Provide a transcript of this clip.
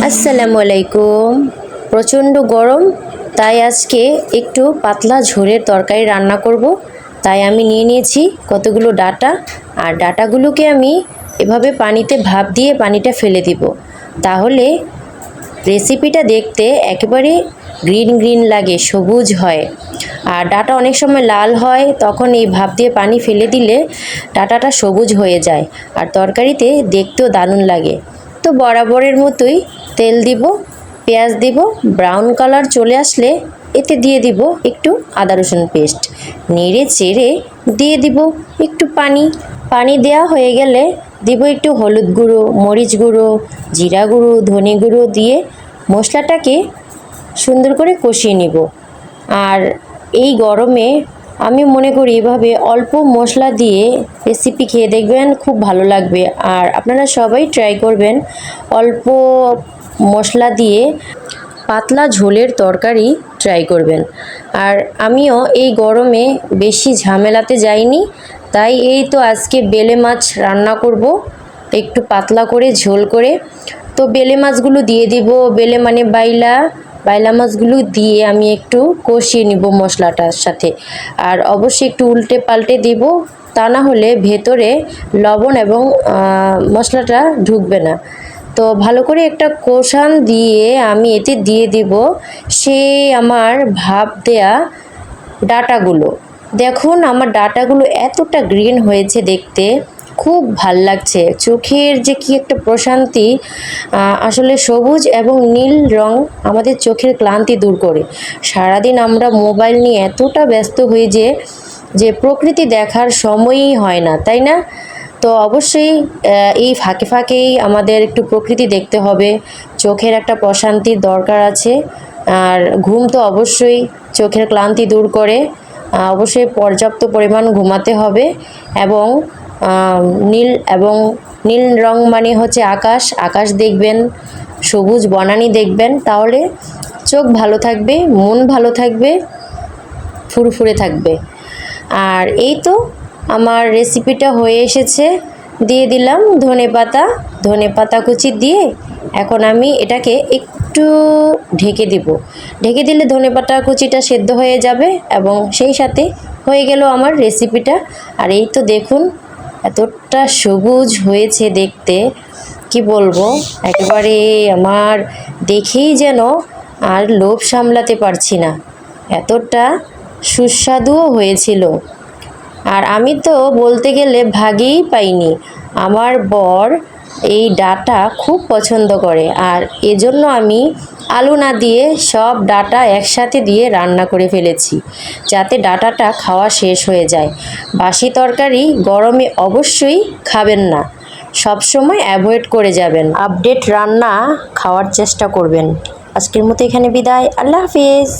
আসসালামু আলাইকুম। প্রচণ্ড গরম, তাই আজকে একটু পাতলা ঝোলের তরকারি রান্না করব। তাই আমি নিয়ে নিয়েছি কতগুলো ডাঁটা, আর ডাঁটাগুলোকে আমি এভাবে পানিতে ভাপ দিয়ে পানিটা ফেলে দিব। তাহলে রেসিপিটা দেখতে একেবারে গ্রিন গ্রিন লাগে, সবুজ হয়। আর ডাঁটা অনেক সময় লাল হয়, তখন এই ভাপ দিয়ে পানি ফেলে দিলে ডাঁটাটা সবুজ হয়ে যায় আর তরকারিতে দেখতেও দারুণ লাগে। তো বরাবরের মতোই তেল দিব, পেঁয়াজ দিব, ব্রাউন কালার চলে আসলে এতে দিয়ে দিব একটু আদা রসুন পেস্ট, নেড়ে চেড়ে দিয়ে দিব একটু পানি দেওয়া হয়ে গেলে দিব একটু হলুদ গুঁড়ো, মরিচ গুঁড়ো, জিরা গুঁড়ো, ধনে গুঁড়ো দিয়ে মশলাটাকে সুন্দর করে কষিয়ে নিব। আর এই গরমে আমি মনে করি এভাবে অল্প মশলা দিয়ে রেসিপি খেয়ে দেখবেন, খুব ভালো লাগবে। আর আপনারা সবাই ট্রাই করবেন অল্প মশলা দিয়ে পাতলা ঝোলের তরকারি ট্রাই করবেন। আর আমিও এই গরমে বেশি ঝামেলাতে যাইনি, তাই এই তো আজকে বেলে মাছ রান্না করব একটু পাতলা করে ঝোল করে। তো বেলে মাছগুলো দিয়ে দিব, বেলে মানে বাইলা মাছগুলো দিয়ে আমি একটু কষিয়ে নিব মশলাটার সাথে। আর অবশ্যই একটু উল্টে পাল্টে দিব, তা না হলে ভেতরে লবণ এবং মশলাটা ঢুকবে না। তো ভালো করে একটা কষান দিয়ে আমি এতে দিয়ে দিব সেই আমার ভাপ দেয়া ডাঁটাগুলো। দেখুন আমার ডাঁটাগুলো এতটা গ্রিন হয়েছে, দেখতে খুব ভাল লাগছে। চোখের যে কি একটা প্রশান্তি, আসলে সবুজ এবং নীল রং আমাদের চোখের ক্লান্তি দূর করে। সারাদিন আমরা মোবাইল নিয়ে এতটা ব্যস্ত হই যে প্রকৃতি দেখার সময়ই হয় না, তাই না? তো অবশ্যই এই ফাঁকে ফাঁকেই আমাদের একটু প্রকৃতি দেখতে হবে, চোখের একটা প্রশান্তির দরকার আছে। আর ঘুম তো অবশ্যই চোখের ক্লান্তি দূর করে, অবশ্যই পর্যাপ্ত পরিমাণ ঘুমাতে হবে। এবং নীল রং মানে হচ্ছে আকাশ দেখবেন, সবুজ বনানী দেখবেন, তাহলে চোখ ভালো থাকবে, মন ভালো থাকবে, ফুরফুরে থাকবে। আর এই তো আমার রেসিপিটা হয়ে এসেছে, দিয়ে দিলাম ধনে পাতা কুচি দিয়ে এখন আমি এটাকে একটু ঢেকে দিলে ধনে পাতা কুচিটা সেদ্ধ হয়ে যাবে এবং সেই সাথে হয়ে গেল আমার রেসিপিটা। আর এই তো দেখুন এতটা সবুজ হয়েছে দেখতে, কি বলবো, একেবারে আমার দেখেই যেন আর লোভ সামলাতে পারছি না, এতটা সুস্বাদুও হয়েছিল। আর আমি তো বলতে গেলে ভাগেই পাইনি, আমার বর এই ডাঁটা খুব পছন্দ করে, আর এজন্য আমি আলু না দিয়ে সব ডাঁটা একসাথে দিয়ে রান্না করে ফেলেছি, যাতে ডাঁটাটা খাওয়া শেষ হয়ে যায়। বাসি তরকারি গরমে অবশ্যই খাবেন না, সব সময় অ্যাভয়েড করে যাবেন, আপডেট রান্না খাওয়ার চেষ্টা করবেন। আজকের মতো এখানে বিদায়, আল্লাহ হাফিজ।